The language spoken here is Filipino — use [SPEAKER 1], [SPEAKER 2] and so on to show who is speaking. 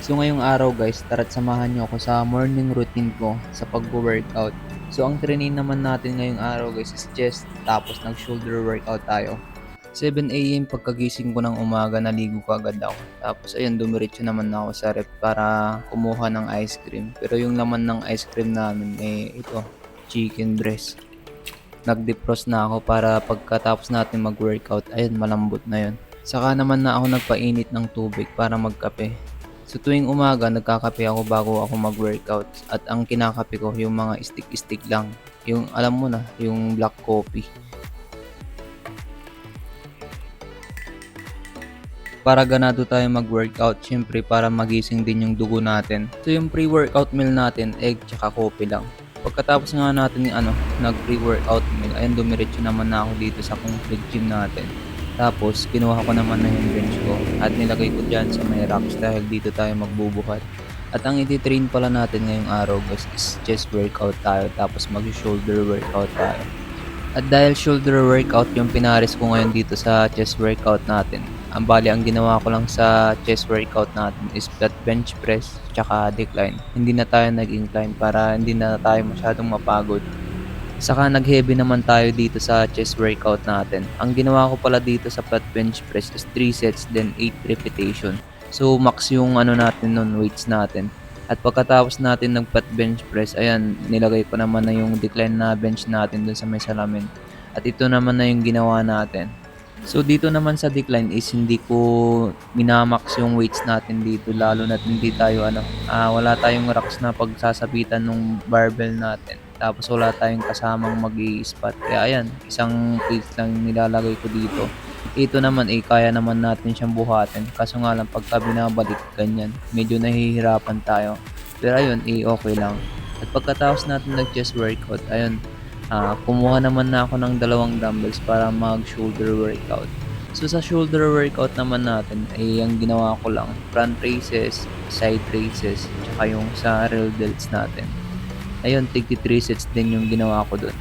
[SPEAKER 1] So ngayong araw guys, tara't samahan niyo ako sa morning routine ko sa pagwo-workout. So ang training naman natin ngayong araw guys is chest, tapos nag-shoulder workout tayo. 7 AM pagkagising ko ng umaga, naligo ko agad ako. Tapos ayun, dumiretso naman ako sa rep para kumuha ng ice cream. Pero yung laman ng ice cream namin ito, chicken breast. Nag-defrost na ako para pagkatapos natin mag-workout, ayun, malambot na yun. Saka naman na ako nagpainit ng tubig para magkape. So tuwing umaga, nagkakape ako bago ako mag-workout. At ang kinakape ko, yung mga stick-stick lang. Yung alam mo na, yung black coffee. Para ganado tayo mag-workout, syempre para magising din yung dugo natin. So yung pre-workout meal natin, egg tsaka coffee lang. Pagkatapos nga natin yung nag-pre-workout meal, ayun, dumiretso naman na ako dito sa concrete gym natin. Tapos kinuha ko naman na yung bench ko at nilagay ko dyan sa may racks dahil dito tayo magbubuhat. At ang iti-train pala natin ngayong araw guys is chest workout tayo, tapos mag-shoulder workout tayo. At dahil shoulder workout yung pinares ko ngayon dito sa chest workout natin, ang ginawa ko lang sa chest workout natin is flat bench press tsaka decline. Hindi na tayo nag-incline para hindi na tayo masyadong mapagod. Saka nag-heavy naman tayo dito sa chest workout natin. Ang ginawa ko pala dito sa flat bench press is 3 sets then 8 repetition. So max yung natin nun, weights natin. At pagkatapos natin nag-flat bench press, ayan, nilagay ko naman na yung decline na bench natin dun sa may salamin. At ito naman na yung ginawa natin. So dito naman sa decline is hindi ko minamax yung weights natin dito, lalo na hindi tayo wala tayong racks na pagsasabitan ng barbell natin. Tapos wala tayong kasamang mag-i-spot. Kaya ayan, isang plate lang yung nilalagay ko dito. Ito naman kaya naman natin siyang buhatin. Kaso nga lang pagka binabalik ganyan, medyo nahihirapan tayo. Pero ayun, okay lang. At pagkatapos natin nag-chest workout, ayun, kumuha naman na ako ng 2 dumbbells para mag-shoulder workout. So sa shoulder workout naman natin ang ginawa ko lang front raises, side raises, tsaka yung sa real delts natin. Ayun, tig 3 sets din yung ginawa ko dun.